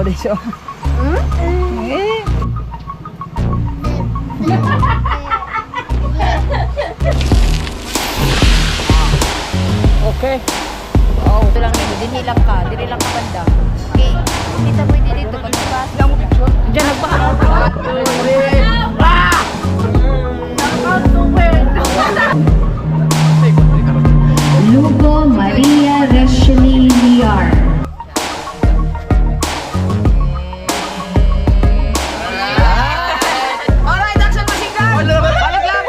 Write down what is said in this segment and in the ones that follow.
Tawa din siya. Eh. Okay. Oh, ito lang nito. Dinilang ka. Dinilang ka banda. Okay. Dito mo dito. Pagkabas. Diyan nagpa. Lugo Maria Resheli Liar. Alright, action machine gun! Balik lang!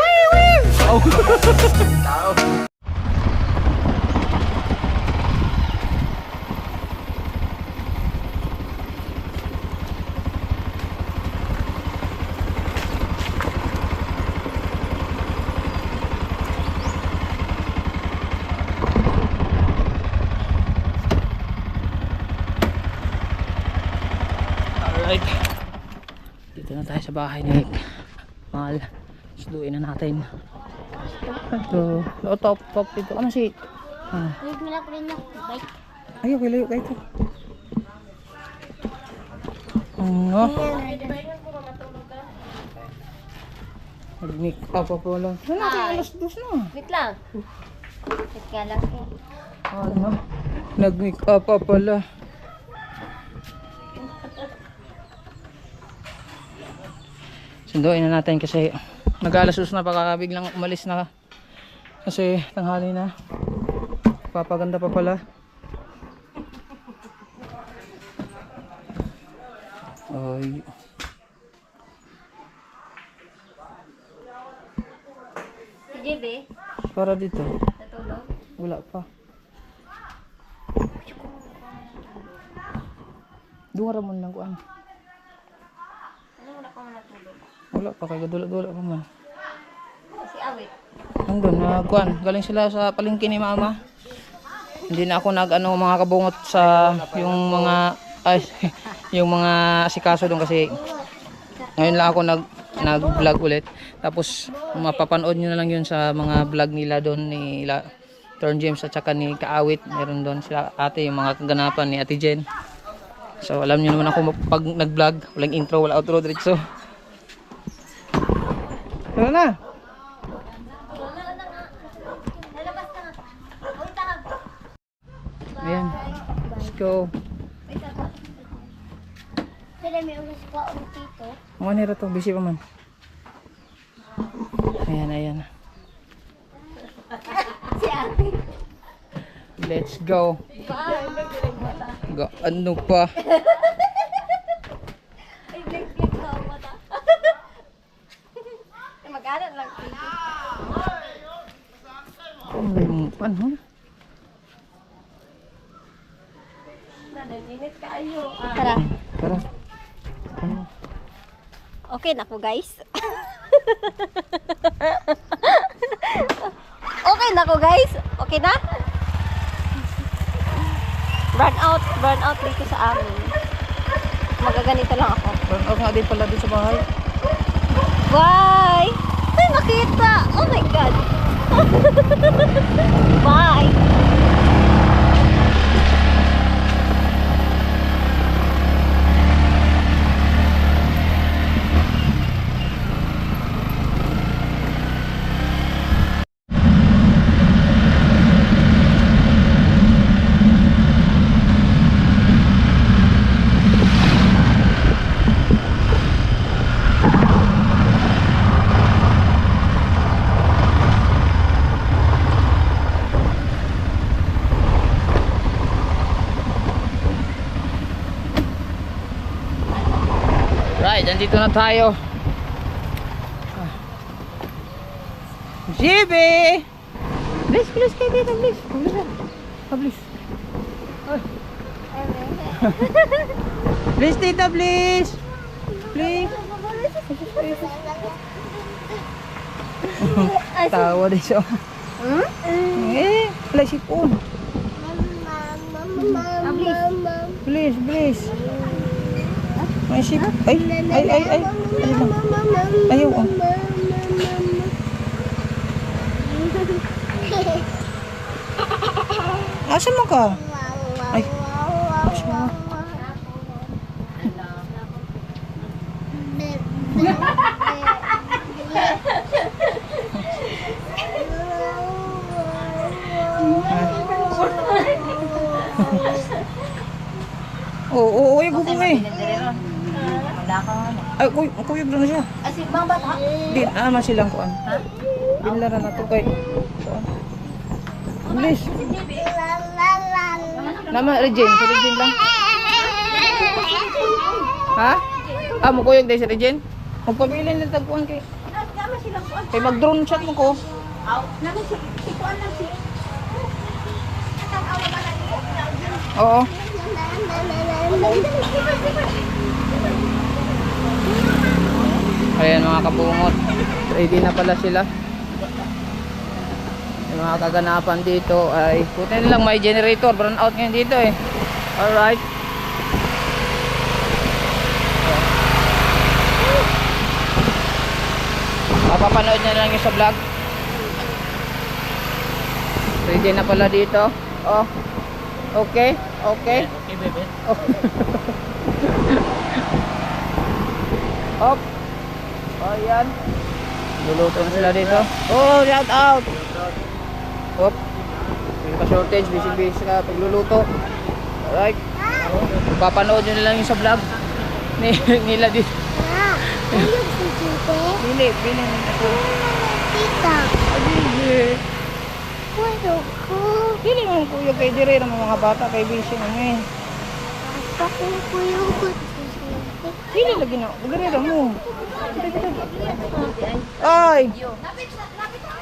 Alright. Dito na tayo sa bahay ni Mahal. Suduin na natin. Ito. Top dito. Ano si? Huwag mo na ko rin na. Bike. Ayaw, kilayo kayo ito. Ano? Nag-make up pa lang. Ano natin? Alas 2 na. Wait lang. Wait ka lang. Ano? Nag-make up pa pala. Sunduin na natin kasi nag-alasus na, biglang umalis na kasi tanghali na. Papaganda pa pala. Ay. Si JB, Para dito. natulog. Wala pa. Duwara mo lang kuan. Ano wala ka mo natulog? Wala pa kay dula-dula pa man. Si Awit. Nandun na kuan. Galing sila sa palengke ni mama. Hindi na ako mga kabungot sa yung mga yung mga asikaso doon kasi ngayon lang ako nag-vlog ulit. Tapos mapapanood nyo na lang yun sa mga vlog nila doon ni Turn James at saka ni Kaawit. Meron doon sila ate, yung mga kaganapan ni Ate Jen. So alam nyo naman ako pag nag-vlog, walang intro, wala outro diretso. Tara na. Ayan. Let's go. Sila may ulas ka ulit dito. Mga nira to, busy pa man. Ayan. Si Awit. Let's go. Ano pa? Ay, blik-blik na ang mata. Mag-aral lang. Ano? Nanaginit kayo. Tara. Tara. Ano? Okay na ko guys. Okay na ko guys. Okay na? Burn out dito sa amin. Magaganito lang ako. Burn out nga din pala dito sa bahay. Bye! Ay, nakita! Oh my God! Bye! Right, nandito na tayo. GB! Please, kayo dito, please. Please. Please, tita, please. Please. Tawa din siya. Wala sipon. Please. May sipon. Ay. Ayaw. Asa mo ka? Ay. Oo, ay gubo eh. Wala ka nga. Ay, kuyog na siya. Asi, mga bata? Di, naman silang kuan. Ha? Binlaran na to kay. Bilis. Nama, Regine. Si Regine lang. Ha? Ah, mukuyog dahil si Regine? Magpabilin na tagpuan kay. Kay mag-drone shot mo ko. Oo. Ayan mga kabungot. Ready na pala sila. Yung mga kaganapan dito ay puti lang may generator. Burn out ngayon dito eh. Alright. Mapapanood nyo lang yung sa vlog. Ready na pala dito. Oh. Okay. Okay. Okay, bebe. Oh. Hop. Oh, yan. Luluto na sila dito. Oh, shout out. Hop. Hindi ka shortage. Busy ka pagluluto. Alright. Papanood nyo na lang yung sa vlog. Nila dito. Bili nila ko. Bili. Bili mo kuya kay dire ng mga bata kay busy na ngayon. Bili lagi na. Dire mo. Ay!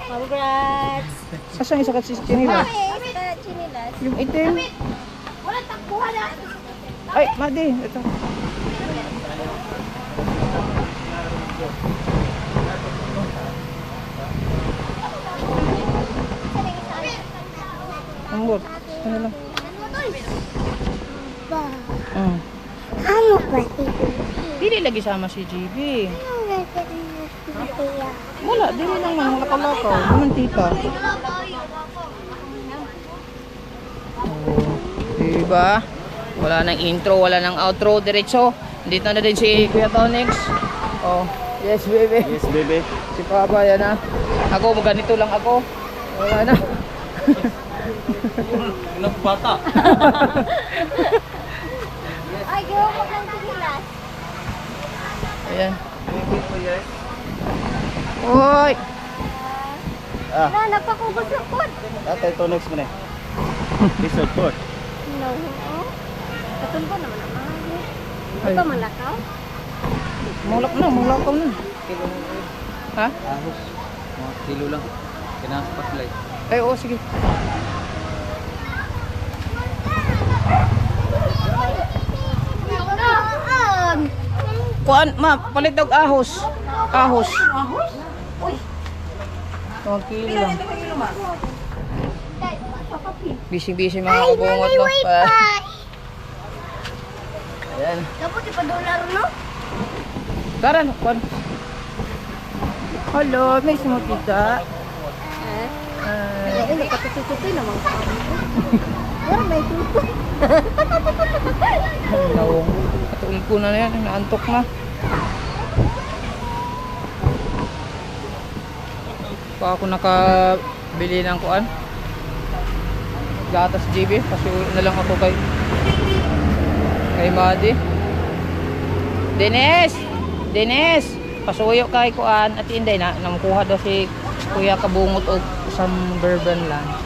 Congrats! Asan isa ka si Chinila? Chinilas. Yung itim. Ay, Madi. Ito. Ambot. Ano lang? Ano ba ito? Dili lagi sama si GB. Wala, dili lang man lakaw-lakaw. Naman tita. Oh, diba? Wala nang intro, wala nang outro, diretso. Dito na din si Kuya Tonix. Oh, yes baby. Yes, baby. Si Papa, yan na. Ako, ganito lang ako. Wala na. Ilang bata? Ay, gawa mo kang chinilas. Ayan. Hoy! Ah, Na, nagpakubos ng pod. ate, ito next mo na. Resort port. No. Katumbo naman ang mga. Ay. Ito malakaw. Mulak ka na. Ha? Ahos. Mga kilo lang. Kinaspas light. Ay, oo, sige. Kuan, ma, palit daw ahos. Ahos. Ahos? Uy. 1 kilo lang. Busy mga kabungot, no? Ayan. Dapat ipa-dollar, no? Tara, kuan. Hello, may sumutita. Ay, nakatutututoy naman ka. Pero may tuto. Hello. Katulad ko na yan, naantok na. Pa ako nakabili ng kuan. Gatas GB, kasi uwi na lang ako kay Madi. Dennis! Pasuyo kay kuan at Inday na namukuha daw si Kuya Kabungot og some bourbon lunch.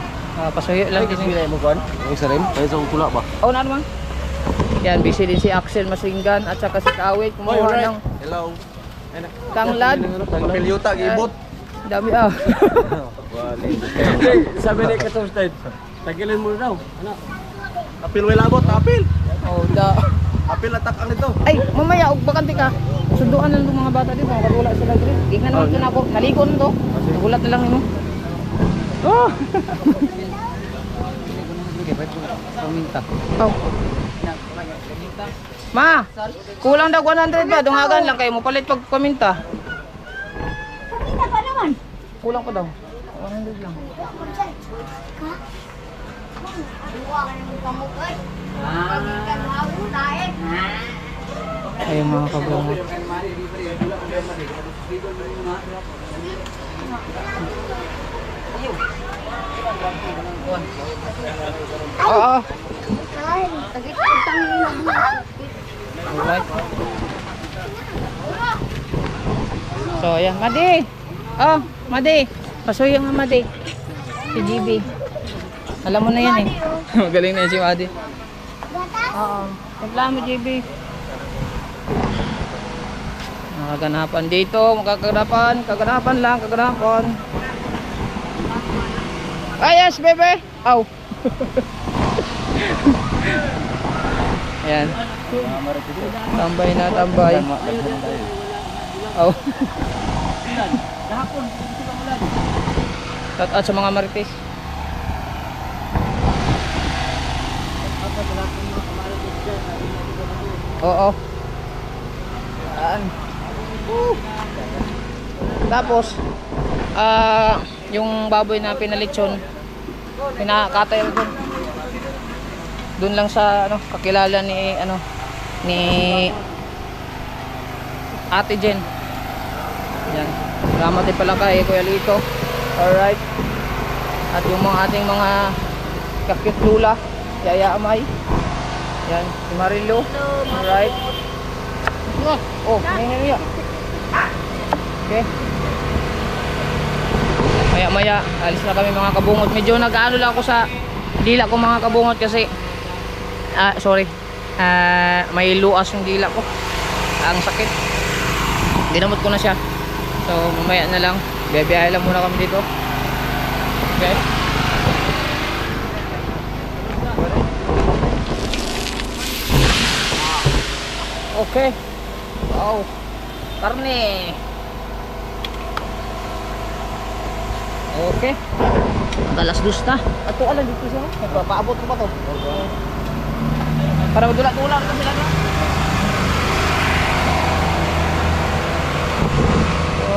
Pasuyo lang din. Binay mo kan? Yung isa rin? Kaya sa tula ba? Oh, na naman. Yan, busy din si Axel Masinggan at saka si Kawit kumuha ng Hello. tanglad. Pilyuta, gibot. Dami ah. Sabi ni Katostad, tagilin mo daw. Ano? Apil wala abot, apil. Oh, da. Apil atak ang ito. Ay, mamaya og bakante ka. Sunduan lang ng mga bata dito, katulad sila dito. Tingnan naman din ako. Naligo na to. Nagulat na lang nimo. Oh. Paminta. Oh. Ma, kulang daw 100 ba? Dungagan lang kayo mo palit pag paminta. Paminta pa naman. Kulang ko daw. 100 lang. Ayun mga kabungot. Oo. Alright. So, ayan. Madi! Oh, Madi! Pasuyo nga, Madi. Si GB. Alam mo na yan eh. Magaling na yan si Madi. Oo. Templa mo, GB. Kaganapan dito. Kaganapan lang. Kaganapan. Ah, yes, bebe! Aw! Ayan. Tambay na, tambay. Oh. Shout out sa mga marites. Oo. Saan? Tapos, yung baboy na pinalitsyon, pinakatay ko dun. Doon lang sa kakilala ni Ate Jen. Yan. Salamat din pala kay Kuya Lito. Alright. At yung mga ating mga kakit lula, Yaya Amay. Yan, si Marilo. Alright. Oh, may. Okay. Maya-maya, alis na kami mga kabungot. Medyo nag-ano lang ako sa dila ko mga kabungot kasi may luas yung dila ko. Ang sakit. Dinamot ko na siya. So mamaya na lang. Biyahe lang muna kami dito. Okay. Okay. Wow. Karne. Okay. Galas dusta. Ato ala dito siya. Paabot ko pa to. Para madula-dula ko sila.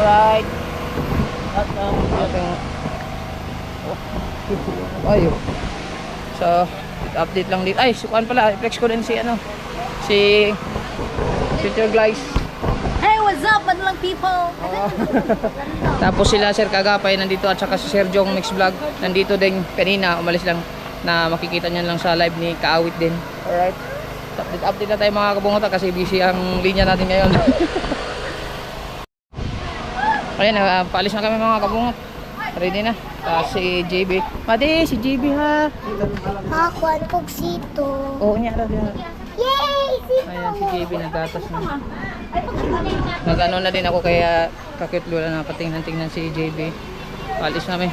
Alright. At ating ayo. So, update lang dito. Ay, sukuan pala. I-flex ko din si si Future Glice. Hey, what's up, madlang people? Tapos sila Sir Kagapay nandito at saka si Sir Jong Mix Vlog nandito din kanina, umalis lang na makikita niyan lang sa live ni Kaawit din. Alright. Update na tayo mga kabungot kasi busy ang linya natin ngayon. Ayan, paalis na kami mga kabungot. Ready na. Si JB. Madi, si JB ha. Ako ang pugsito. Oo niya raw yan. Yay! Sito! Ayan, si JB nagdatas na. Nag-ano na din ako kaya kakit lula na patingnan-tingnan si JB. Paalis namin.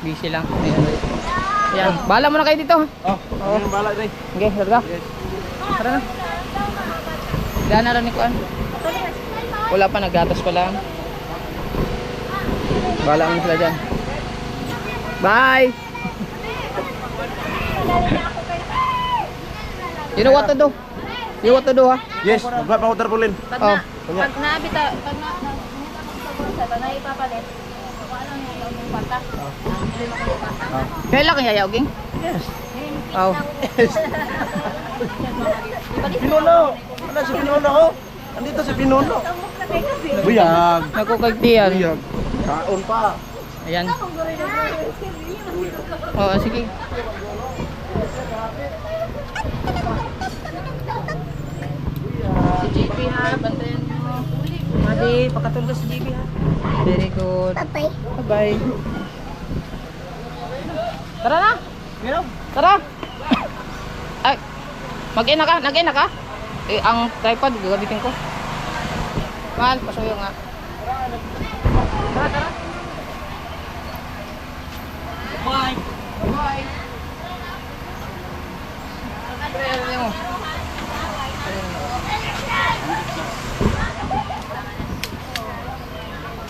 Busy lang. Ayan. Ayan. Bahala muna kayo dito. Oh, yung bala rin. Okay, larga. Tara na. Gana rin ni Kuan. Wala pa, naggatas pa lang. Bahala mo sila dyan. Bye! You know what to do? You know what to do ha? Yes, magpa pa ko tarpulin. Oh. Pag naabita, pag na ipapalit, kung ano niya yung pata. Kailan kaya yawging? Yes. Oh. Pinuno! Ano si Pinuno ko? Andito si Pinuno. Buyag. Nagkukagtiyan. Buyag. Kaon pa. Ayan. Oh, sige. Si JP ha, bantayan mo. Madi, pakatulog si JP ha. Very good. Bye-bye. Bye-bye. Tara na. Tara. Ay, mag-ina ka? Nag-ina ka? Eh, ang tripod, gagamitin ko. Mahal, pasuyo nga. Tara, tara. Bye. Bye. Tara, mo.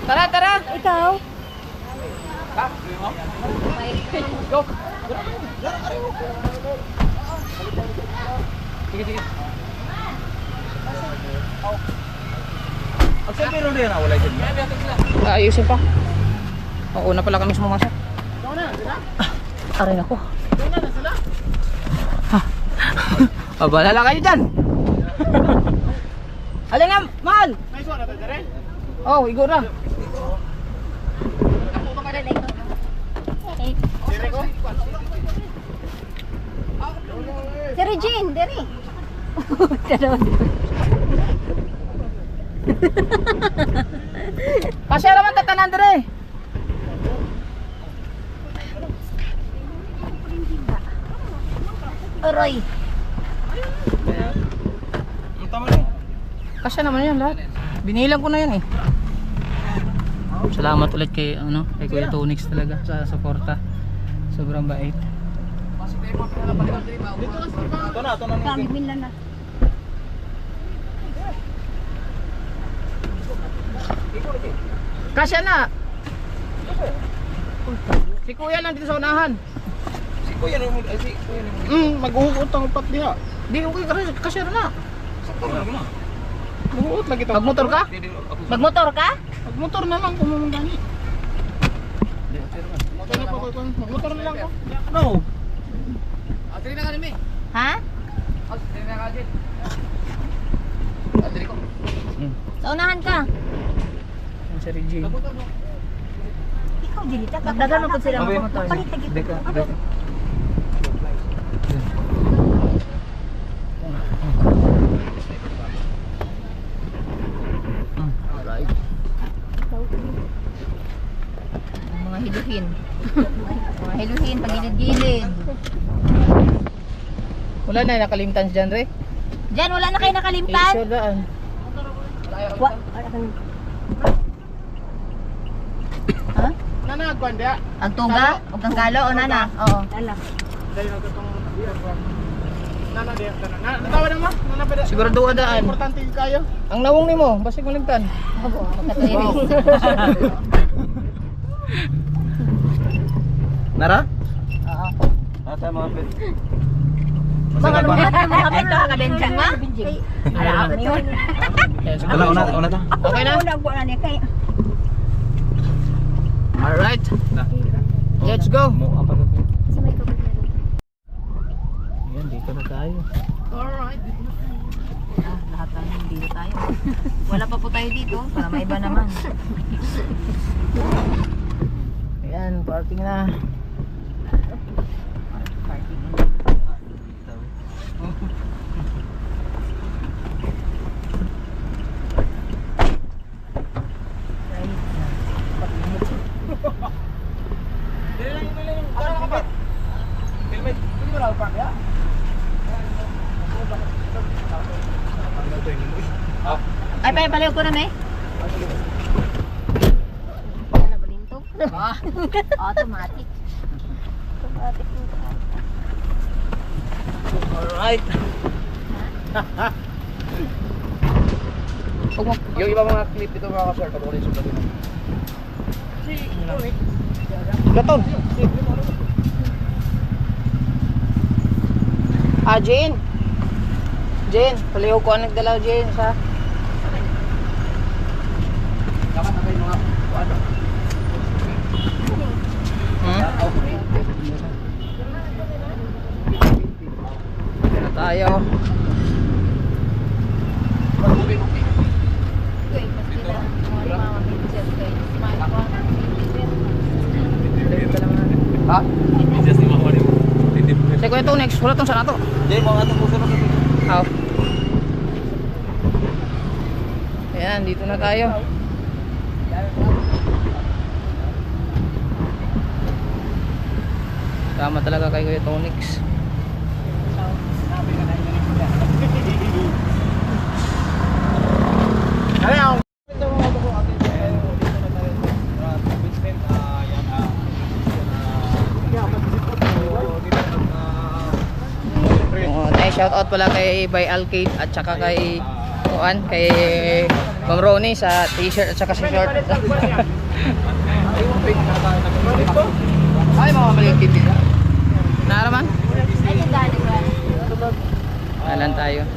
Tara, tara. Ikaw? Go. Sige, sige. Ang sabi rin na wala siya. Ayusin pa. Oo, una pala kami sumamasok. Aray nako. Balala kayo dyan. Alin na, mahal. Oh, igura. Si Regine, diri. Pasya naman tatanan dire. Aroy. Ang tama na. Kasya naman yan lahat. Binilang ko na yan eh. Salamat ulit kay Kuya Tonix talaga sa suporta. Sobrang bait. Ito na. Kami minlan na. Kasya na. Si Kuya lang dito sa unahan. Si Kuya na mo. Si Kuya na mo. Maghuhugot ang upat diha. Di okay kasya na. Maghuhugot lagi ito. Magmotor ka? Magmotor ka? Magmotor na lang kung mamangani. Magmotor na lang ko. No. Atri na ka nimi. Ha? Atri na ka din. Atri ko. Sa unahan ka. Ang si Regine. Ikaw dinita. Magdagan mo sila mga motor. Palit na gito. Alright. Mga hiluhin. Mga hiluhin, pagilid-gilid. Wala na nakalimtan si John Ray. Diyan, wala na kayo nakalimtan? Sure daan. Ha? Nanagwan diha. Ang tuga? Huwag kang galo o nana? Oo. Dahil na katong nana diha. Natawa na mo? Nana pa. Sigurado daan. Importante kayo. Ang nawong nimo, basig malimtan. Abo, magkatuiris. Nara? Oo. Ata mga pet. Mga lumat na mga kapit na kabensang ma? Alam mo yun. Una ta. Okay na? Una na niya kay. Alright. Let's go. Ayan, dito na tayo. Lahat tayo dito tayo. Wala pa po tayo dito para maiba naman. Ayan, parking na. Ay, paliw ko na may. Ano ba linto? Automatic. Alright. Yung iba mga clip dito mga ka-sir, patuloy sa patuloy. Gaton. Jane. Jane, paliw ko ang nagdala Jane sa. Dapat na kayo mga ano? Na tayo. Ha? Sige ko ito next. Wala itong sana to. Di mo atong puso na. How? Ayan, dito na tayo. Tama talaga kay Kuya Tonix. Shout out pala kay Bay Alcade at saka kay Ma'am Ronnie sa t-shirt at saka sa short. Ay mga maligid dito. Naraman? Alan tayo.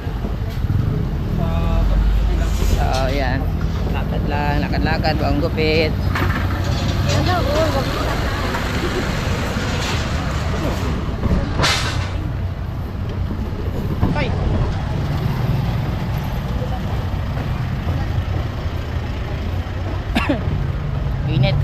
So yan. Lakad lang, lakad-lakad, ang gupit. Init.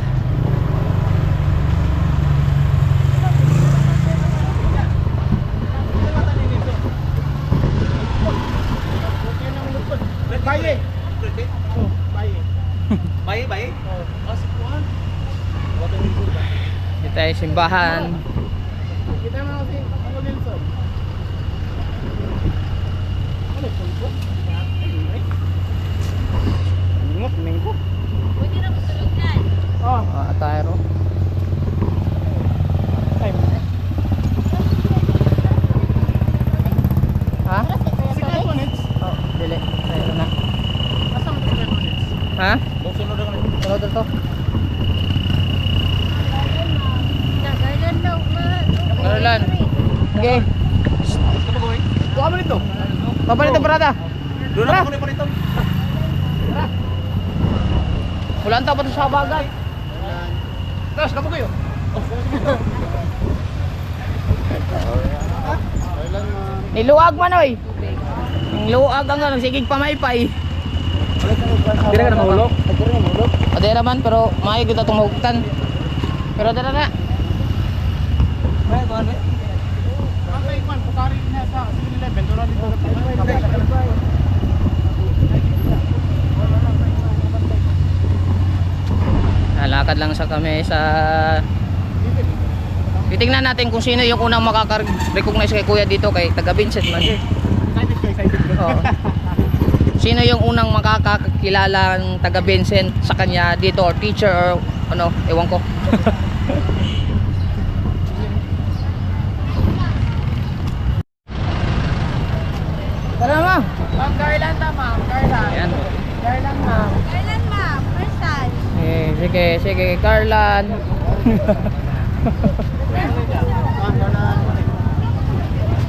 simbahan. Kita mo si Uncle Wilson. Ano yung pulpo? Ingot, mingko. Oh, Atayro. ay. Ha? Secret minutes. Oh, dili. Ayun na. Asa mo secret minutes? Ha? Sunod na kami. Sunod to. Nagalan daw ma. Garland. Okay. Kamu boy. Kuha mo nito. Papalit ang parada. Doon na ako nito. Wala ang tapat sa bagat. Tapos kamu kayo. Niluag man oy. Niluag ang nagsigig pamaypay. Dire ka na mahulog. Ade naman pero maayo kita tumugutan. Pero dala na. May kuan be. Ang kuan pukari na sa 7-Eleven doon dito. Lakad lang sa kami sa titingnan natin kung sino yung unang makaka-recognize kay Kuya dito kay taga Vincent man. Excited. Oo. Sino yung unang makakakilala ng taga Vincent sa kanya dito or teacher or ano, ewan ko. Tara ma. Ma'am Garland ta, ma'am. Garland. Ayan. Garland, ma'am. Kailan ma'am? First time. Sige, Carlan.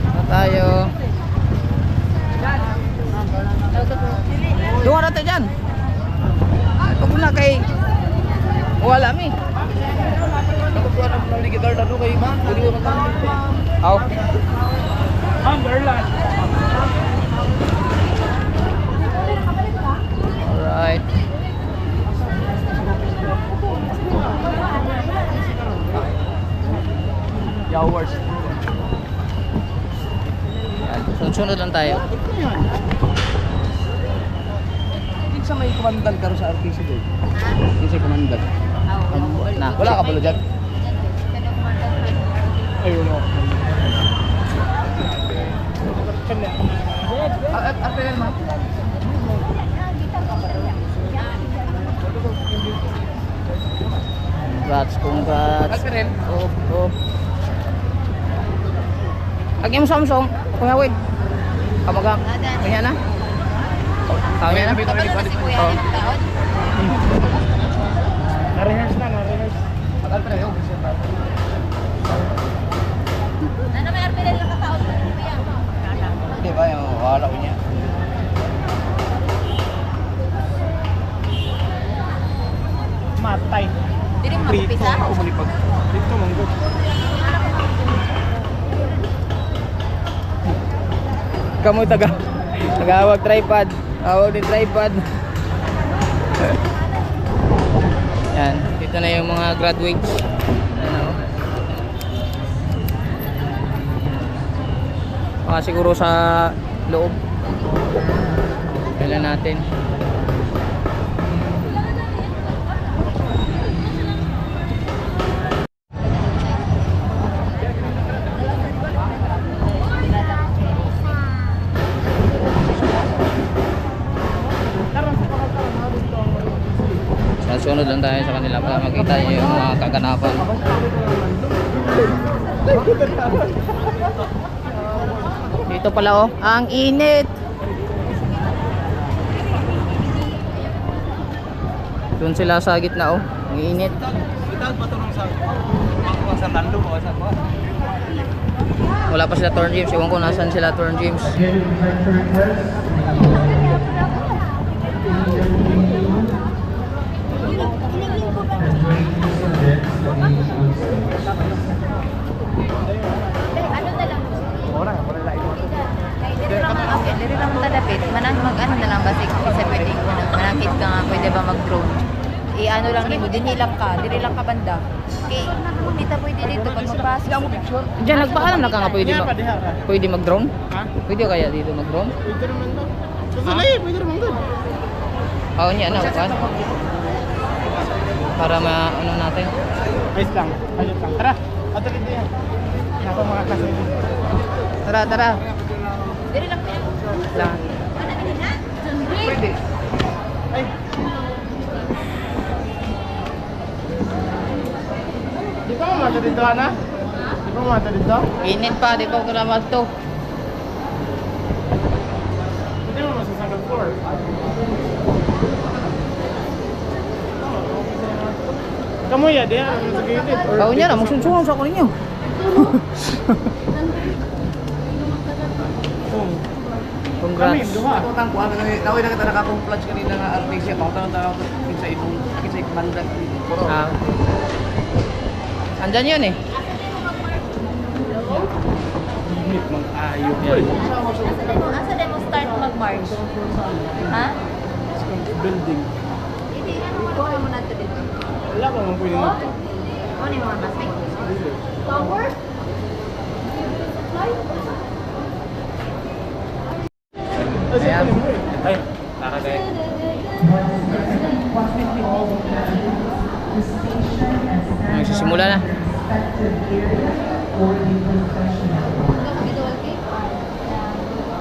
Na tayo. Doon natin dyan. Pag na kay wala mi. Aw. Ang Garland. Alright. Yowers. Sunod lang tayo. Hindi sa may kumandan karo sa RTC doon. Hindi sa kumandan. Na. Wala ka pala dyan? Ayun o. Arpel ma. Congrats. Arpel. Oh. Agim Samsung. Kuya wait. Kamaga. Kanya na. Kanya na. Kapalo na si Kuya Oh. ilang taon? Na-rehearse na, na-rehearse. Arpel yun. Ano may arpilin lang kataon? Kuya. Hindi ba yung wala ko niya? Matay. Dili mo magpisa? Kumulipag. Dito monggo. Kamu tagawag tripod. Awag din tripod. Yan, dito na yung mga graduates. Ano? Baka siguro sa loob. Kailan natin. Sunod lang tayo sa kanila para makita niyo yung mga kaganapan. Dito pala oh, ang init. Doon sila sa gitna oh, ang init. Without matulong sa lando o sa ko. Wala pa sila Torn James, ewan ko nasan sila Torn James. Ano na lang? Ora, wala lain mo. Kay diri lang okay, diri lang tadapit. Manang mag-ano na lang basic sa pwedeng ko na. Manakit ka nga pwede ba mag-drone. I-ano lang nimo, dinhilang ka, diri lang ka banda. Okay, kita pwede dito pag magpasok. Diyan nagpaalam na ka nga pwede mag-drone? Ha? Pwede kaya dito mag-drone? Pwede naman to. Susulay, pwede naman to. Oo niya na, kan? Para ano natin. Ayos lang. Ayos lang. Tara. Ato dito yan. Yan ako mga klase dito. Tara, tara. Diri lang tayo. Lang. Pwede. Ay. Di ba mamata dito, Ana? Di ba mamata dito? Init pa, di pa ko naman to. Hindi mo masasagad floor. Kamu ya dia sa gilid. Kau niya na, magsunsungan sa ako ninyo. Kami, Congrats. duha. Ako tang kuan nga naway na kita naka-complage kanina nga RPC ako tanong kinsa ibong kinsa ikmandan. Ah. Andyan yun eh. Init mag-ayo. Asa din mo start mag-march? Ha? Building. Hindi, kuha mo natin dito. Wala pa man pwede na. Ano yung mga basket? Power? Ayan. Ay, nakagay. Nagsisimula na.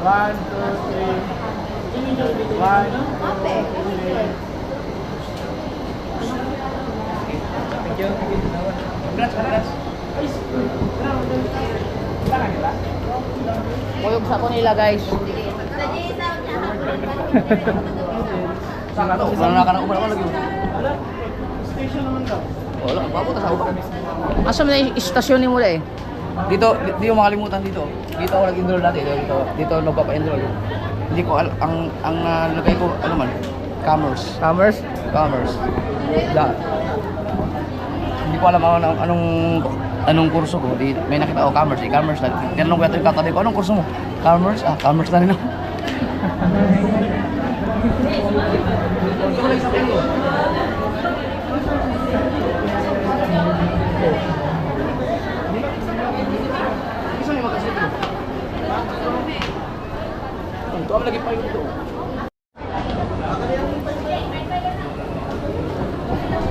One, two, three. One, Congrats, congrats. Kuyog sa ako nila guys. Saan ka to? Wala ka na ubal lagi. station naman daw. Wala, bago ta sa ubal. Asa mo na yung istasyon ni mula eh? Dito, di mo makalimutan dito. Dito ako nag-enroll dati. Dito nagpapa-enroll. Hindi ko ang nalagay ko, ano man, commerce. Commerce? Commerce. Hindi ko alam anong kurso ko. May nakita ko commerce, e-commerce lang. Tinanong ko yung katabi ko, anong kurso mo? Commerce? Ah, commerce na rin ako. Isa may magkasito. Ito ang lagi pa yung ito.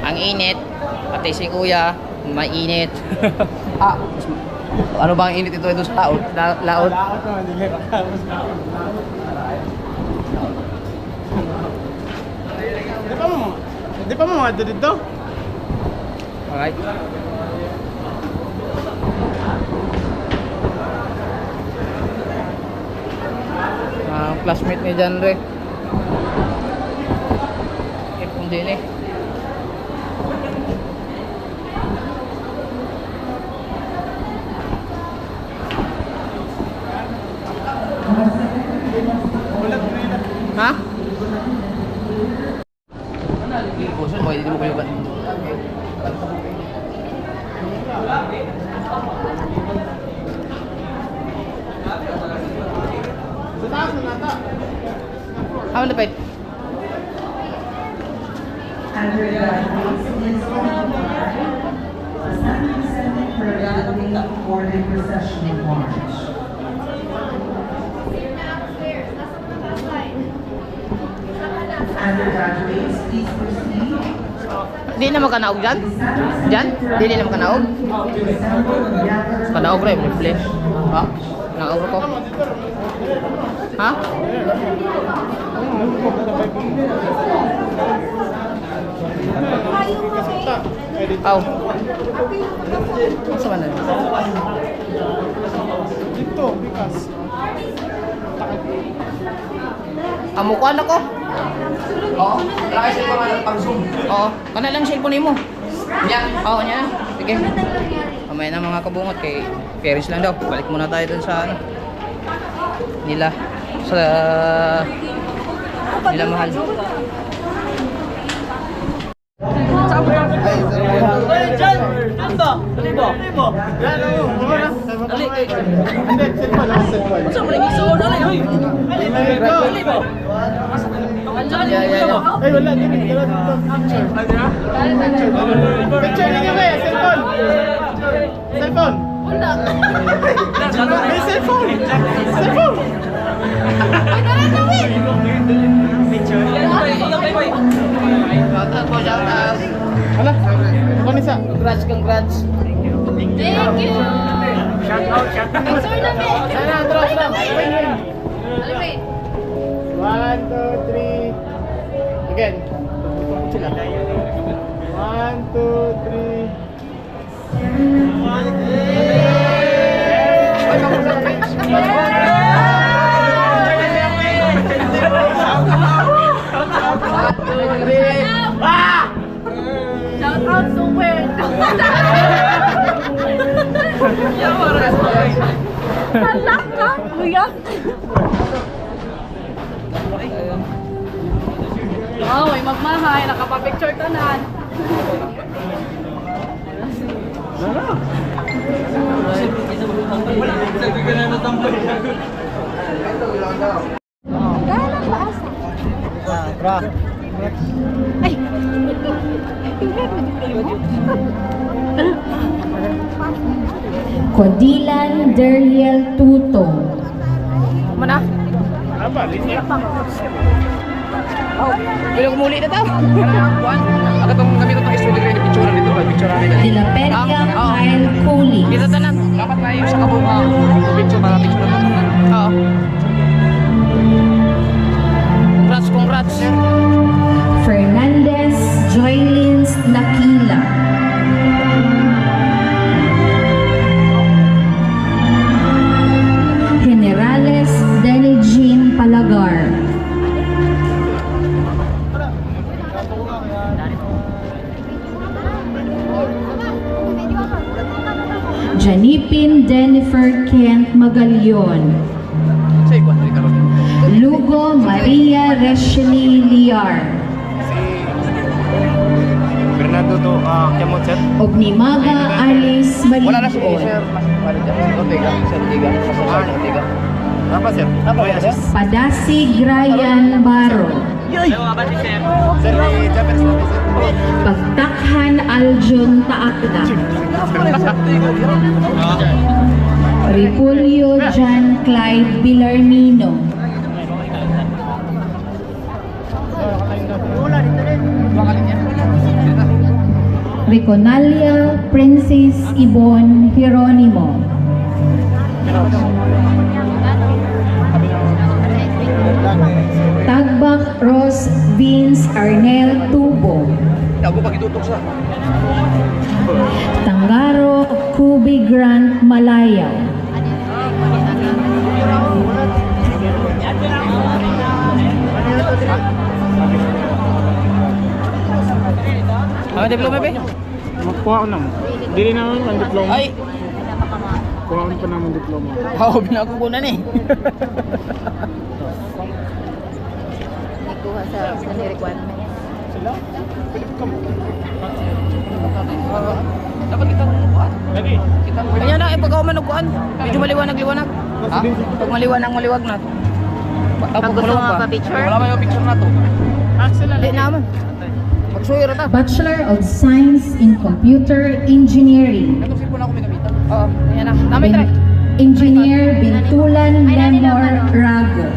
Ang init. Pati si kuya, mainit. Ano ba ang init ito sa laot? Laot. Laot naman, dili pa. Di pa mo mga dito? Alright. Classmate ni Janre. Ipon din eh. Ha? Kurso mo, hindi mo kayo ba? Sa taas na nata. How lapit? For the processional march. Undergraduates, please proceed. Di na magkanaog dyan? Dyan? Di na magkanaog? Kanaog rin, rifle. Ha? Kanaog ko. Ha? Aw. Sa mana? Dito, bikas. Amukuan ako. Oo, kaya sa mga pag-zoom. Oo. Kana lang cellphone mo. Yan. Oo, niya. Sige. Mamaya na mga kabungot kay Paris lang daw. Balik muna tayo dun sa ano. Nila. Sa nila mahal. Ay, wala din. Picture ninyo kaya, cellphone. Cellphone. May cellphone. Cellphone. Shout out po, shout out. Hala, Vanessa. Congrats, congrats. Sana, atras lang. One, two, three. Again. One, two, three. Halak ka, kuya. Oh, may magmahay. Nakapapicture tanan. Kodilan Deriel Tuto. Mana? Apa, linya? Bila kumuli na tao. Kuan. Aga tong kami ko tong studio rin picture dito, picture namin. De la Peña Kyle Cooley. Kita tanan. Dapat tayo sa kabunga. Picture para picture na to. Oo. Congrats, congrats. Fernandez Joylins Nakila. Generales Denny Jean Palagar. Janipin Jennifer Kent Magalion. Say kuan rin karon. Lugo Maria Reshley Liar. Bernardo to, Kiamot, sir. Ognimaga Alice Wala na si Malion. Sir. Palit yan. Ortega, Sir Ortega. Sir Ortega. Apa, sir? Apa ya, Sir? Padasig Ryan Baro. Sir, may Japanese na, sir. Pagtakhan Aljun Taakda. Repulyo John Clyde Villarmino. Riconalia Princess Ibon Hieronimo. Tagbak Ross Vince Arnel Tubo. Ako pag itutok sa. Tangaro Kubi Grant Malaya. Ano diploma ba? Makuha ko naman. Dili naman ang diploma. Ay, Kuha ko pa naman diploma. ako binakukunan eh. Ikuha sa requirement. Sila? Philip Cam. Dapat kita kuan. Lagi. Kita Kanya na, ipag ako manugkuhan. Medyo maliwanag-liwanag. Ha? Pag maliwanag na. Pag gusto mo pa-picture? Wala ba yung picture na to? Hindi naman. Magsuyo ta. Bachelor of Science in Computer Engineering. Katong cellphone ako may gamitan. Oo, ayan na. Namin try. Engineer Bintulan Lemor Rago.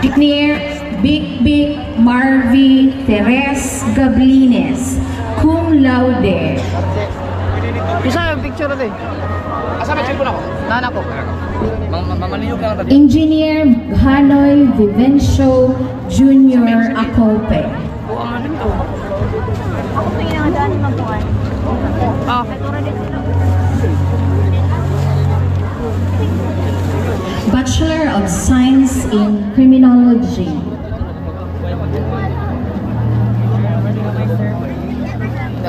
Engineer Big Marvy Teres Gablines, cum laude. Isa yung picture natin. Asa may cellphone ako? Nana ko. Mamaliyog na lang tabi. Engineer Hanoy Vivencio Jr. Acolpe. Buang man ito. Ako tingin nga daan magkuhan. Ah, Bachelor of Science in Criminology.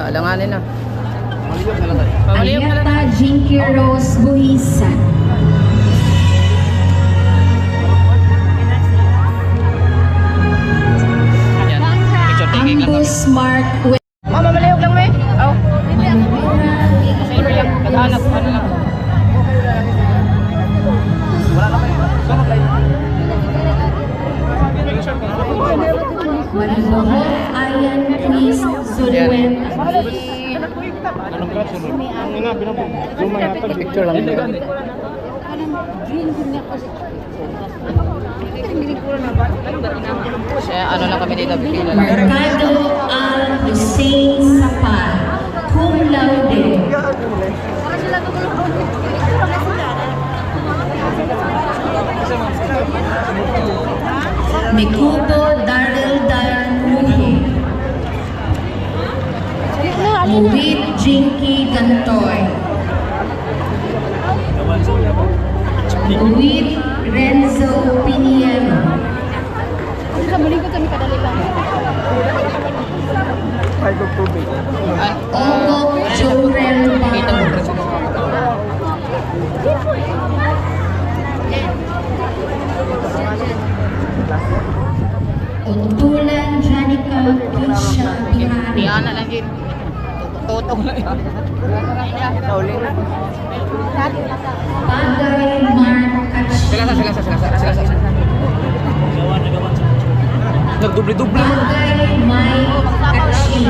alanganin na. Mamaliyog na lang tabi. Pamaliyog na lang. Alieta Jinky Rose Buhisan. Yan. Picture taking lang. Ambus Mark Mamaliyog lang may. Oh. Silver lang. Naghanap. Ano lang. Wala na kayo. Sunod tayo. Malimahon Ayan Chris Zulueta. Anong klase mo? Ang ina, binabog. Zoom yata. Picture lang nila. Kaya ano lang kami dito, pipila lang. Mercado Al Hussein Sapal, cum laude. Mikubo Darrell Darnuhe. Muhit Jinky Gantoy. Muhit Renzo Piniero. Ogo Jorel Baro. Untulan Janica Kisha Di Bihari. ana lang yun. Totoo lang yun. Sauling. Bagay Mark Kachi. Nagdubli-dubli mo. Bagay Mike Kachi.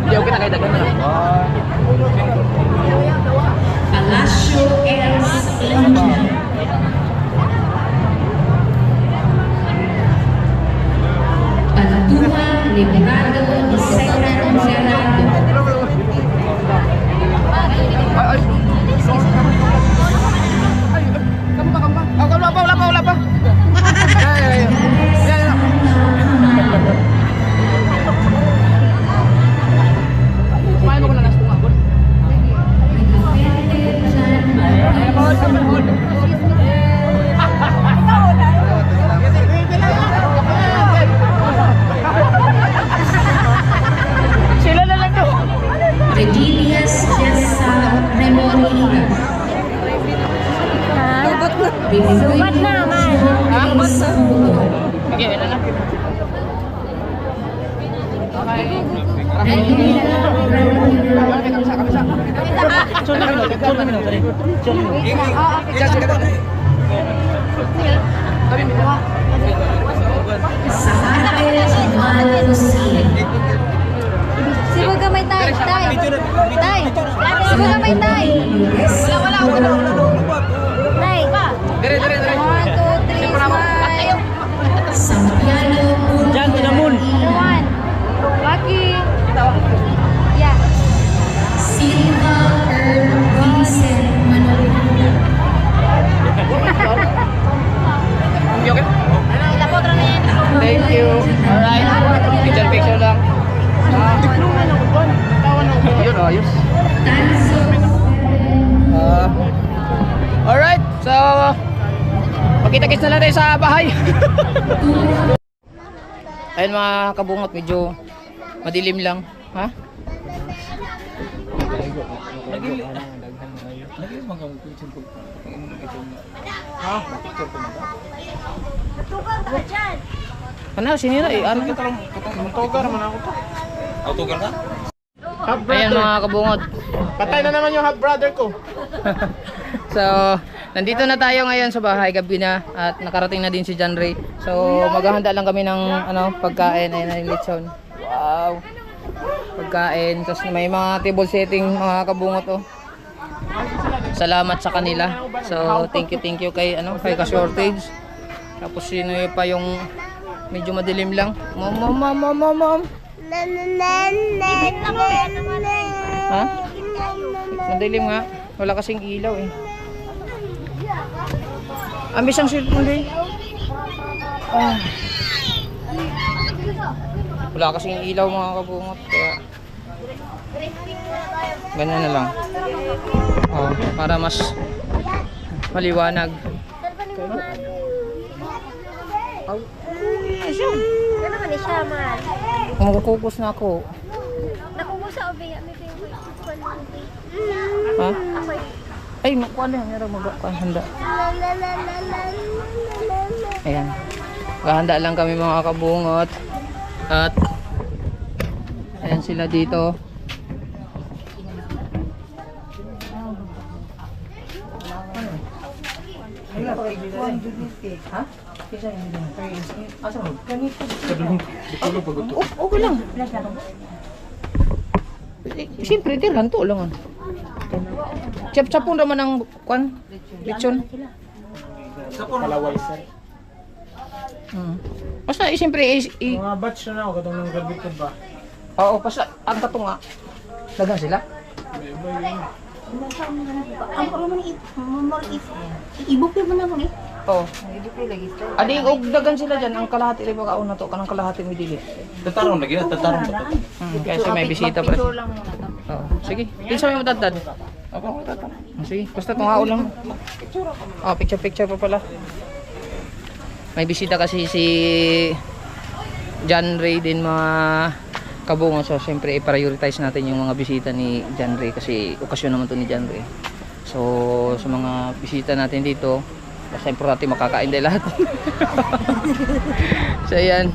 Hindi, okay na kayo. Dagan na lang. Palacio Els Angel. Pantua Librado de Serra Gerardo. Wala pa. Kumain mo ko na nasa bunga. Sila na lang to. Regilias Jessa Remorigas. Sugat naman. Okay, wala na. Sibo gamay tay. Tay. Tay. Sibo gamay tay. Wala. Tay. Dire. 1, 2, 3, smile. Sampiano Diyan, tinamon. 1. Lucky. Yeah. Silva Earl Vincent Manolo. Okay. Ilapot na yan. Thank you. Alright. Picture lang. Yun, ayos. Tanzo Alright. So, magkita-kits na lang tayo sa bahay. Ayun mga kabungot, medyo madilim lang. Ha? Ano, sinira eh. Ano? Tugar man ako to. Half Ayan brother. mga kabungot. Patay na naman yung half brother ko. So, nandito na tayo ngayon sa bahay, gabi na, at nakarating na din si John Ray. So, maghahanda lang kami ng pagkain. Ayan na yung lechon. Wow! Pagkain. Tapos may mga table setting mga kabungot oh. Salamat sa kanila. So, thank you kay kay Ka-Shortage. Tapos sino pa yung medyo madilim lang. Mom. Ha? Madilim nga. Wala kasing ilaw eh. Ambis ang cellphone din. Wala kasing ilaw mga kabungot. Kaya ganyan na lang. Oh, para mas maliwanag. Ano naman ni siya man? Kumukukus na ako. Nakuha sa obiya. May favorite. Ha? Ako Ay, makuha na yan. Meron handa. Ayan. Gahanda lang kami mga kabungot. At ayan sila dito. Ha? Okay lang. Siyempre, tirhan to lang. Chap-chapon naman ang kwan. Lechon. Kalaway sir. Basta, siyempre, Mga batch na ako, katong nang garbitod ba? oo, basta, ang kato nga. Dagan sila. Ang ko naman ibukid mo na mo eh. Oo. Hindi ko lagi style. Adi, og dagan sila dyan. Ang kalahati rin baka una to. Kanang kalahati mo dili. Tatarong lagi na, tatarong ba ito? Kasi may bisita pa. Picture lang muna to. Oo. Sige. Pinsa may matadad. Sige. Basta tunghaon lang. Picture-picture pa pala. May bisita kasi si John Ray din mga kabungo. So, siyempre, i-prioritize natin yung mga bisita ni John Ray kasi okasyon naman to ni John Ray. So, sa mga bisita natin dito, basta importante makakain din lahat. So, ayan.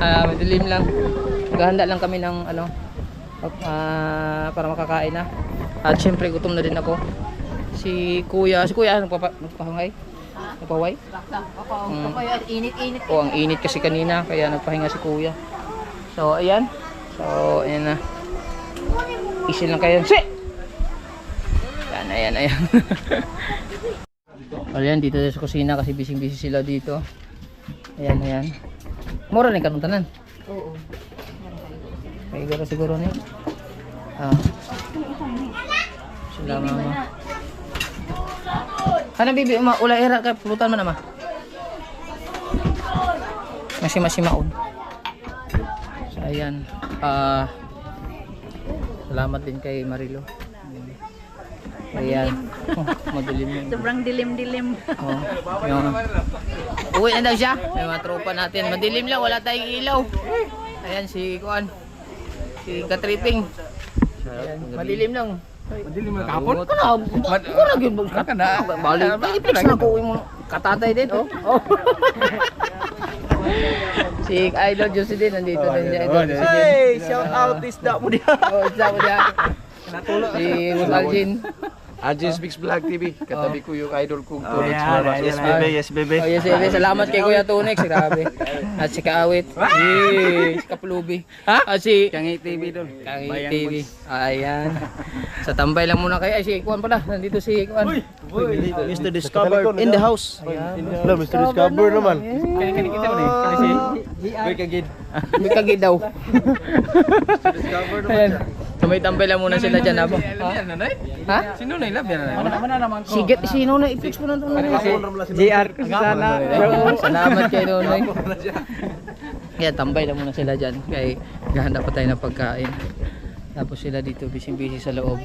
Madilim lang. Maghahanda lang kami ng ano, para makakain na. At siyempre, gutom na din ako. Si Kuya, nagpapahangay? Nagpaway? Init-init. O, ang init kasi kanina, kaya nagpahinga si Kuya. So, ayan. So, ayan na. Isin lang kayo. Si! Ayan. Ayan, dito sa kusina kasi busy sila dito. Ayan. Mura na yung kanuntanan. Oo. May siguro na yun. Sila mama. Ano bibi, ulay era ka, pulutan mo naman. Masimaon. So ayan. Salamat din kay Marilo. Ayan. Madilim yun. Sobrang dilim-dilim. Uwi na daw siya. May mga tropa natin. Madilim lang, wala tayong ilaw. Ayan si Kuan. Si Katriping. Ayan, madilim lang. Madilim na kapon. Ko na gyud balik. Ipix na ko yung katatay din oh. Si Idol Josie din nandito din si Idol Josie din. Hey, shout out isda mo diha. Oh, isa mo diyan. Si Musaljin. Ajin Speaks Vlog TV. Katabi ko yung idol kong Tunex. Yes, baby. Yes, baby. Oh, yes, salamat kay Kuya Tunex, grabe. At si Kaawit. Si Kaplubi. At si Kangi TV doon. Kangi TV. Ayan. Sa tambay lang muna kayo. Ay, si Kuan pala. Nandito si Kuan. Mr. Discover in the house. Hello, Mr. Discover naman. Kani kita mo ni. Kani si Boy Kagid. Boy Kagid daw. Ayan. Tumay-tambay lang muna sila dyan, abo. Ha? Sino na ilab yan? Sige, sino na i-fix mo na ito? JR sana. Salamat kay Nonoy. Kaya tambay lang muna sila dyan. Kaya gahanda pa tayo ng pagkain. Tapos sila dito busy sa loob.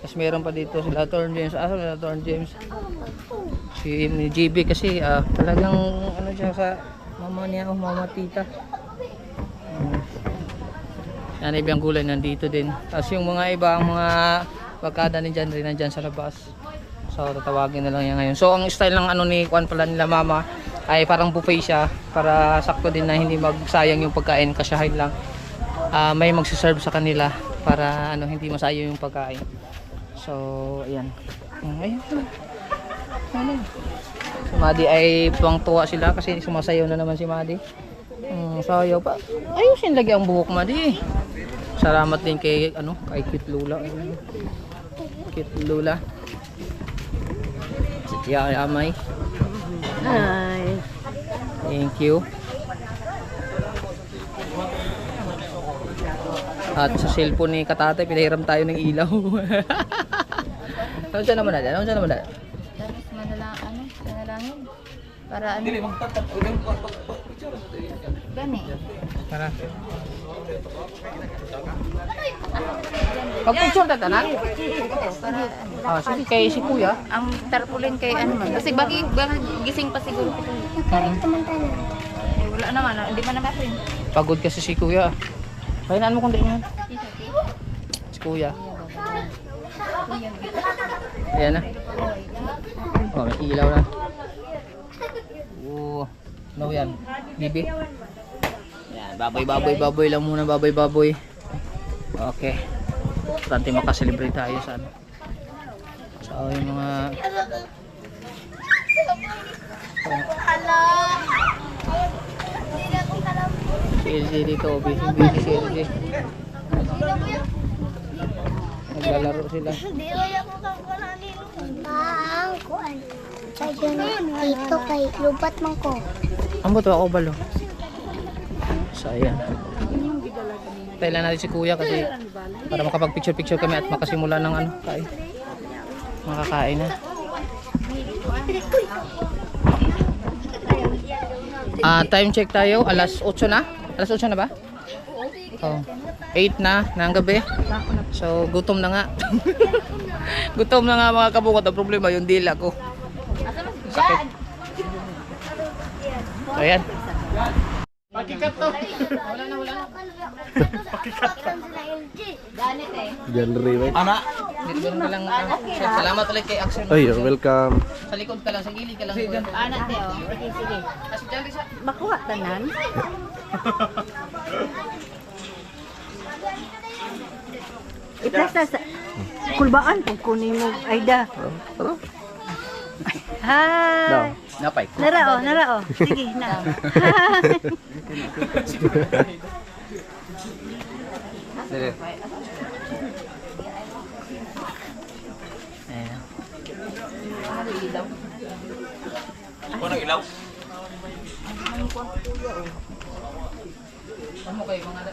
Tapos meron pa dito sila Torn James. Asa nila Torn James? Si GB kasi talagang ano siya sa mama niya o mama tita. Yan, ibang gulay nandito din. Tapos yung mga ibang mga pagkada ni John rin nandyan sa labas. So tatawagin na lang yan ngayon. So ang style ng ano ni Juan pala nila mama ay parang buffet siya para sakto din na hindi magsayang yung pagkain, kasyahin lang. May magsiserve sa kanila para ano hindi masayang yung pagkain. So ayan. Ayun. Si Madi ay tuwang-tuwa sila kasi sumasayaw na naman si Madi. Sayaw pa. Ayusin lagi ang buhok Madi. Salamat din kay kay Cute Lula. Cute Lula. Si Tia Amay. Hi. Thank you. At sa cellphone ni Katatay pinahiram tayo ng ilaw. Ano siya naman na? Dapat manalangin. Para ano? Gani. Tara. Pag-picture na tanan? Para ano? Sige kay si Kuya. Ang tarpaulin kay ano man. Kasi baki gising pa siguro. Wala naman, hindi man naman. Pagod kasi si Kuya. Pahinaan mo kung di mo. Si Kuya. Ayan na. Oh, may ilaw na. No yan. Bibi. Yan, baboy lang muna, baboy. Okay. Importante makaselebrate tayo sa ano. So, yung mga si LJ dito, busy si LJ. Lalaro sila. Hindi wala ko kakaroon. Bang, kuan. Sa yun, dito kay lubat man ko. Ambot ako balo. So ayan. Tailan natin si kuya kasi para makapag-picture-picture kami at makasimula ng ano, kain. Makakain na. Time check tayo, alas 8 na. Alas 8 na ba? Oh, 8 na ng gabi. So gutom na nga. Gutom na nga mga kabukot. Ang problema yung dila ko. Sakit. Ayan. Pakikat to. Ganit eh. Ama. Dito na lang. Salamat ulit kay Axel. Ay, welcome. Sa likod ka lang, sa gilid ka lang. Anat eh oh. Sige, sige. Kasi dyan sa... Makuha tanan. Iplasta sa kulbaan kung kunin mo Aida. Hi. Napay. Narao. Sige na. Sige. Ayan. Ano kayo, mga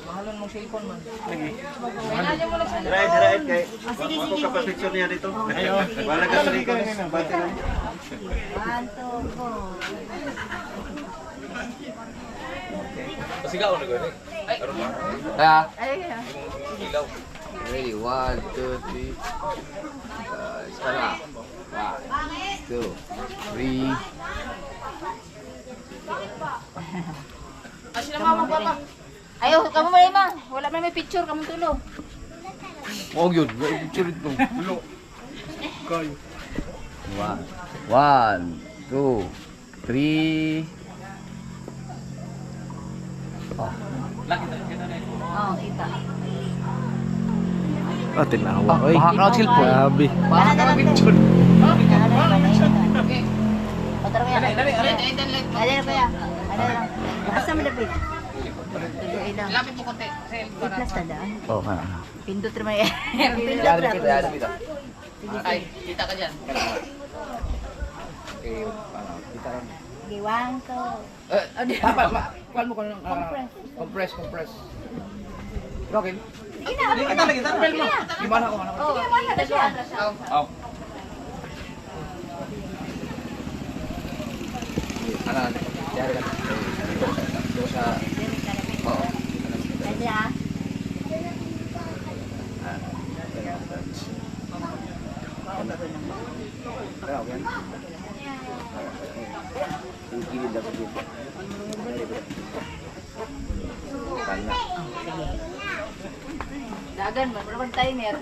mahalon mong cellphone man. Lagi. Mahalon mo lang sa Right, kay. Ako kapapicture niya dito. Wala ka sa likod. Bati lang. Kaya. Ready, 1, 2, 3. Sekarang. 1, 2, 3. Sila mama papa. Ayo, kamu mo. Wala man may picture, kamu tulo. Oh, yun. Picture ito. 1, 2, 3. Oh, kita. Ah, tinawa. Oy. Mahal ka cellphone. Grabe. Mahal ka picture. Otra kaya. Dali na kaya. Ano lang. Asa mo dapat? Lapit mo konti. Iplasta da. Oh, ha. Pindot naman yan. Pindot Yan na. dito, yan dito. Ay, kita ka dyan. Okay, ano, kita lang. Giwang ko. Dapat, kuhan mo ko ng compress. Okay. Kita lagi, tampil mo. Gimana ko? Oh, kita siya. Oh. Ano, diyan ka. Dito sa... Oo. Nandiyan ah. Okay. Gilid ako dito. Tanda. Dagan, wala timer.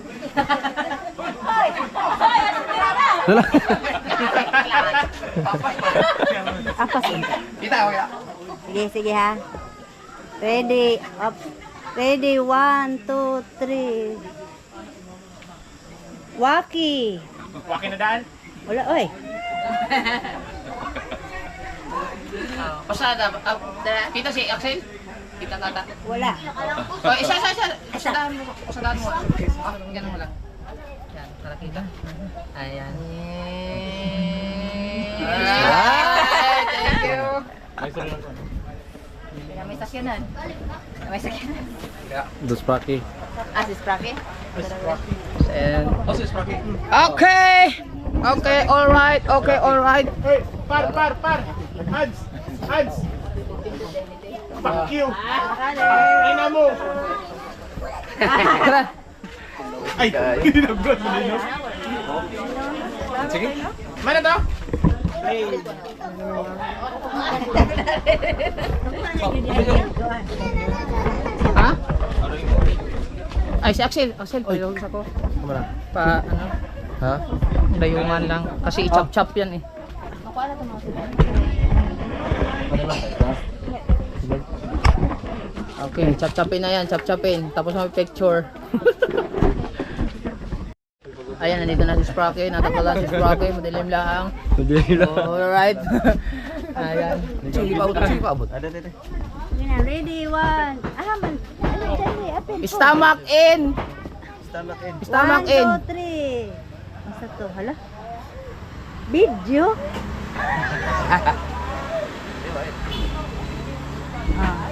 Apas. Kita ako ya. Sige ha. Ready. Up. Ready. 1, 2, 3. Waki. Waki na daan. Wala oy. Pasada. Kita si Axel? Kita kata. Wala. Oh, isa. Pasadahan mo. Ganun mo lang. Yan, para kita. Ayan. Ay, thank you. May sakyanan. May sakyanan. Dos Paki. Ah, si Spracky? Okay, all right. Hey, par. Hands. Fuck you. Ina mo. Ay, ginagod mo din. Sige. Mana to? Ha? Ay, si Axel, payong ako. Pa, ano? Ha? Dayungan lang. Kasi i-chop-chop yan eh. Okay, chop-chopin na yan, chop-chopin. Tapos may picture. Ayan, nandito na si Sprocky. Natagalan si Sprocky. Madilim lang. Alright. Ayan. Sige pa abot. Ready. 1. Ah man. Dali. Apin. Stomach in! Stomach in. Stomach in. 1, 2, 3. Asa to? Hala? Video?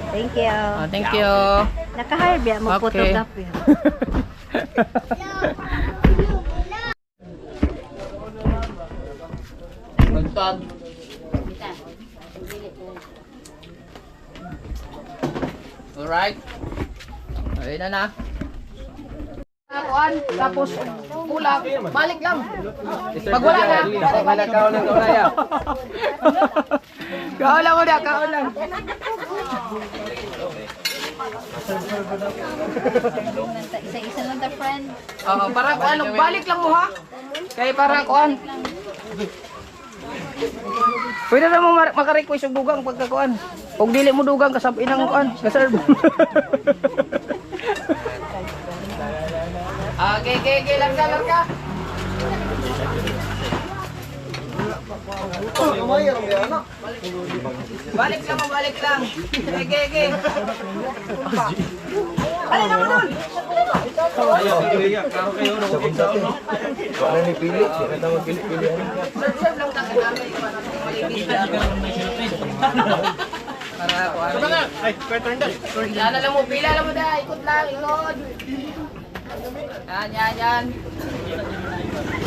Thank you. Thank you. Naka-hire biya mo Okay. photography. Magpag. Alright. Ayun na na. Kuan, tapos kulang, balik lang. Pag wala na. Kaon lang muna, kaon lang. Isa-isa lang ta friend. Oo, para kuan, balik lang mo ha. Kaya para kuan. Pwede na mo maka-request og dugang pagkakuan. Kung dili mo dugang kasabi nang kuan, ka-serve. Okay, larga. Balik lang. Okay. Alin naman doon? Wala ni pili. Sino tawag pili? Serve lang tayo namin. Para kuan. Ay, pwede rin dahil. Pila lang mo da, ikot lang. Yan.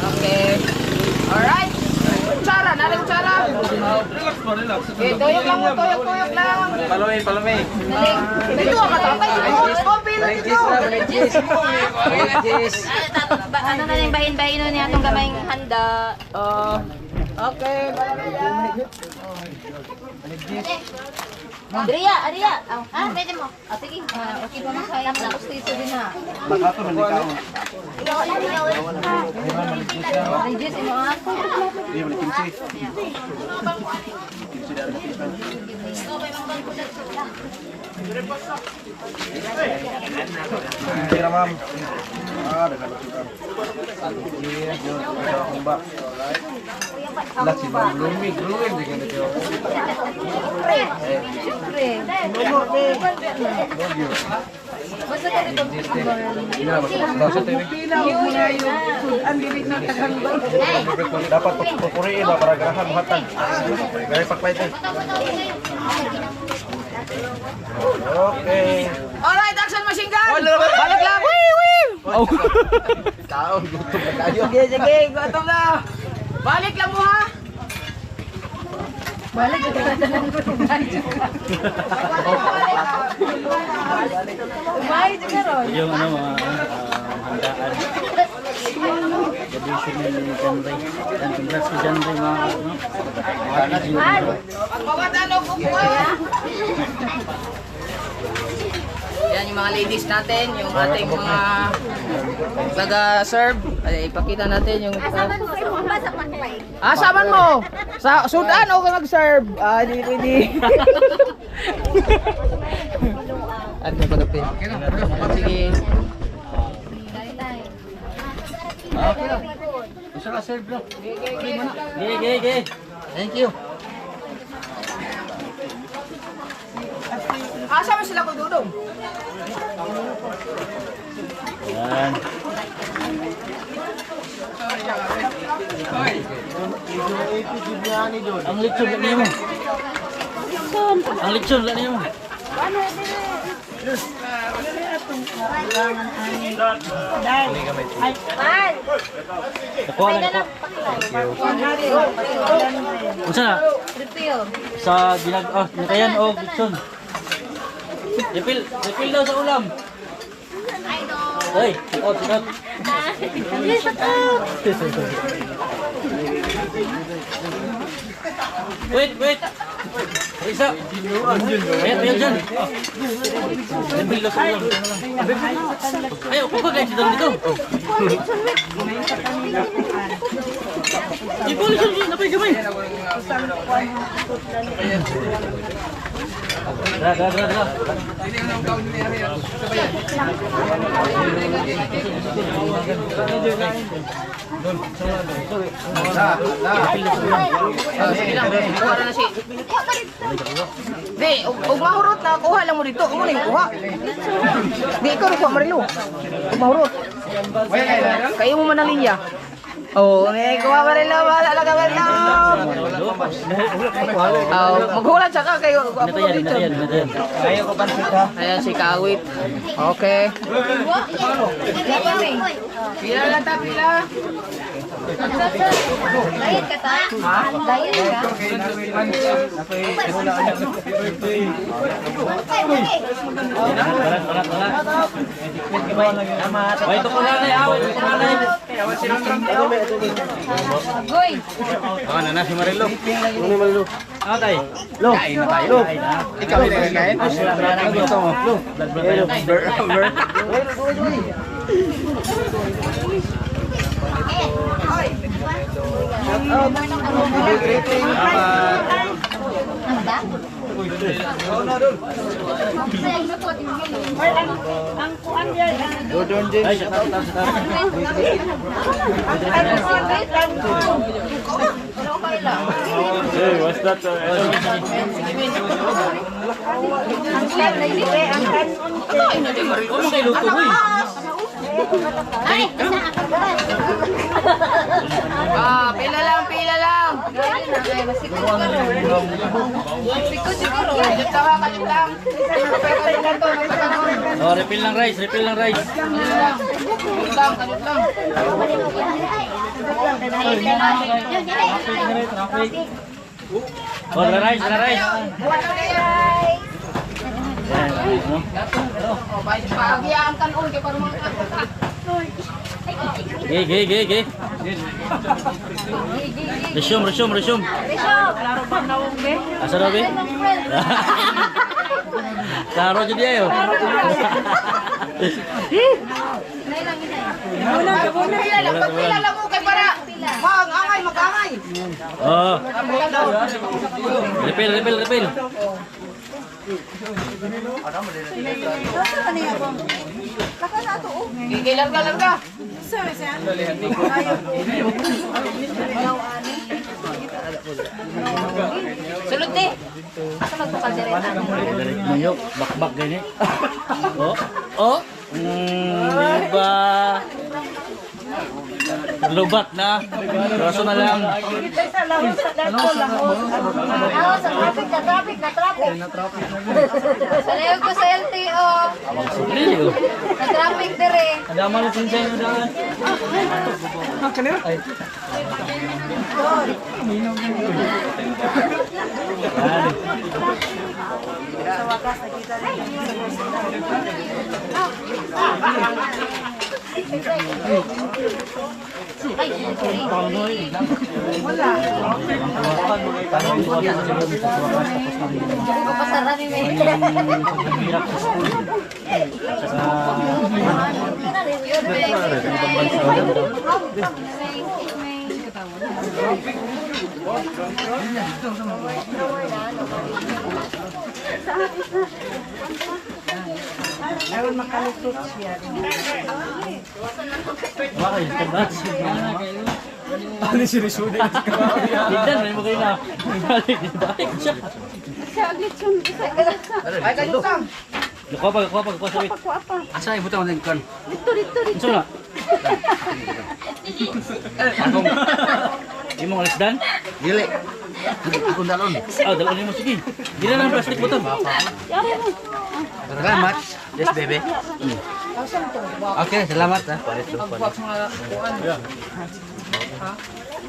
Okay. Alright. Kutsara, nalang kutsara. Okay, tuyok lang. Palumi. Dito ka tatay. Coffee lang dito. Ano na yung bahin-bahin niya itong gamayng handa. Okay. Aria. Pwede mo. Sige. Okay pa makaya. Tapos dito din ha. Makato man ikaw. Regis, ino ha? Di mo kimchi. Tira ma'am. Dagan suka. Lagi blooming di kan itu. Basta ka dito. Dapat pupuriin ba para garahan buhatan. Gaya pakpait eh. Okay. Alright, action machine gun. Balik lang. Taon gutom na tayo. Sige, gutom na. Balik lang mo ha. Balik ka lang. Umay din ka ron. Yung ano, mga handaan. Traditional ni Janday. And congrats kay Janday mga Pagpapatano ko po. Yan yung mga ladies natin, yung ating mga taga-serve. Ay, ipakita natin yung... saman mo! Sa Sudan o ka mag-serve? Di pwede. At may pagkapi. Sige. Gusto ka serve bro? Gigi. Thank you. Asa mo sila ko dudong? Yan. Ang lechon lang niyo mo. Ang lechon lang niyo mo. Nakuha na. Unsa na? Sa binag nakayan o lechon. Refill daw sa ulam. Hoy, sit out. Wait. Isa. Ayan dyan. Refill daw sa ulam. Ayaw, kuka guys, dito. Ipo, napay gamay. Dra. Sige lang, kuha na si. Di, ug mahurot na, kuha lang mo dito. Amo na yung kuha. Di, ikaw rin kuha, Marilo. Ug mahurot. Kayo mo man ang linya. Oh, may kuha Marilo, talaga Marilo. Oh, maghulat siya ka kayo. Apo dito. Ayaw ko pansit ha. Ayan si Kawit. Okay. Pila lang ta, pila. Diet ka ta? Diet ka? Wait, ito ko na Goy! na si Marilo. Ano Marilo? Ah, tay. Lo. Kain na tayo. Ikaw yung nagkakain? Ano gusto mo? Lo. Ay, shout out. Hey, what's that? Ano kayo luto mo eh? Pila lang, pila lang. Sikot siguro. Kalit lang. Oh, refill ng rice. Kalit lang. Oh, na rice. Pahagiaan kan on kay para mga Gay. Resume. Asa rabi? Klaro jadi ayo. Pila lang mo kay para mag-angay. Oh. Refill. Gigil larga. Sulod di. Asa magpakaldereta? Mayok, bakbak gani. Oh. Diba? Lubat na. Raso na lang. Salayo ko sa LTO. Really? Na-traffic dire. Ada malas din sa'yo daan. Pasaran ni May. Bakit? Tabats. Ano si Risuda? Tignan, may mo kayo na. Balik siya. Ay kalit lang. Kapag, sabit. Asa yung butang ng kan? Ano na? Yung mga alisdan? Dili. Ako dalon. Dalawin mo, sige. Hindi na ng plastic butang. Salamat. Yes, baby. Okay, salamat ha. Pagbuwak sa mga kuan.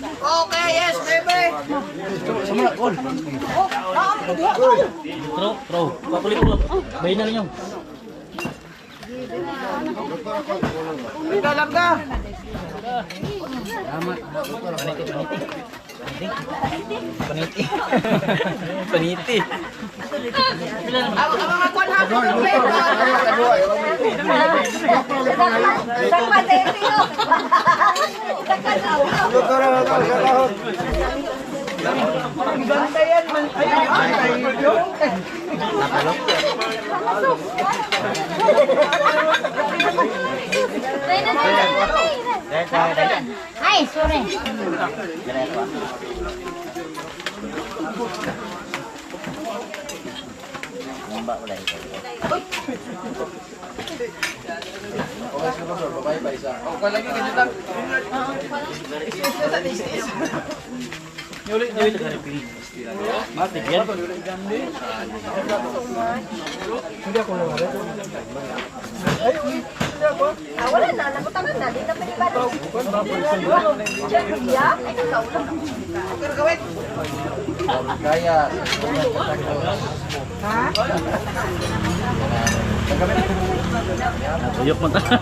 Okay, yes, baby. Sama na, Paul. Throw. Pakulit ko. Bayin na ninyo. Larga. Paniti. Ang mga kuan hapon ng plate. Sa patente yo. Ay, sorry. Wala na, nabutangan na. Di na pinipado. Tuyok mo tanan.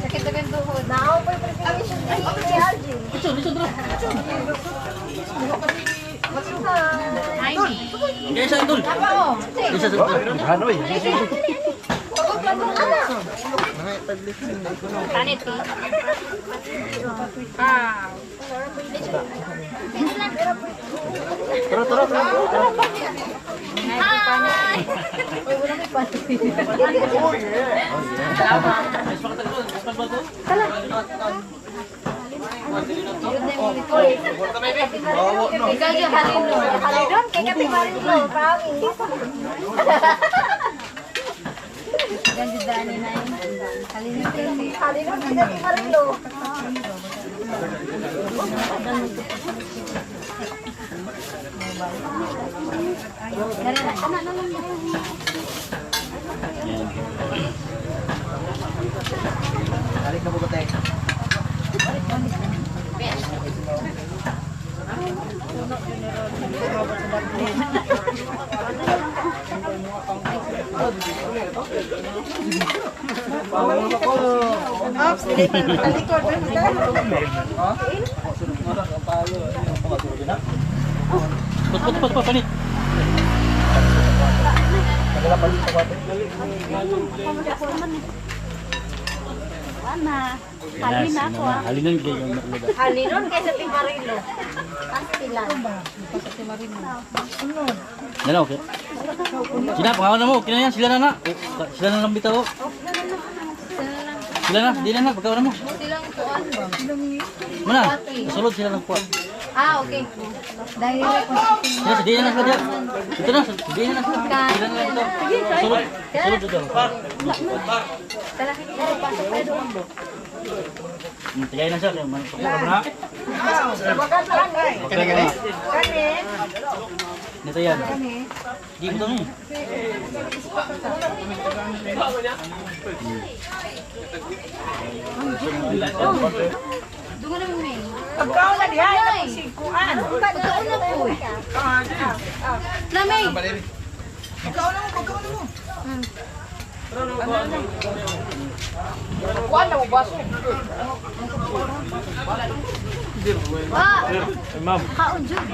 Sakit na yung tuhod. Now, pa preparation ni Arjun. Kaya sa idol. Isa sa Hanoy. Ikaw yung halino. Halidon, kay Kapi Marilo. Promise. Ganda dani na yun. Halino. Halidon, kay Kapi Marilo. Balik na po ba tayo? Pat, panit. Halinan kayo yung makulat. Halidon, kay Kapi Marilo. Pastilan. Yan okay. Sina, pangawan na mo. Kina yan, sila na. Sila na lang bitaw. Sila na, di na pagkawan na mo. Silang kuan ba? Mana? Sulod sila ng kuwan. Ah, okay. Dahil Sila, di na sila. Ito na, di na sila. Sila na lang ito. Sulod ito. pasok tayo doon. Tigay na siya. Pagkawan na. Kani. Nito yan. Di ko ito Dungo na mo, May. Pagkaon na diha, siguan. Pagkaon na po. Lamay. Kuan na mo baso. Ma'am. Kaon jud.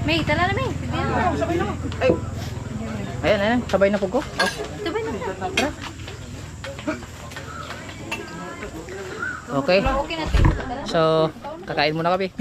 May, tala na, May. Ayan, sabay na po ko. Sabay na siya. Okay. Okay na, Tay. So, kakain muna kami.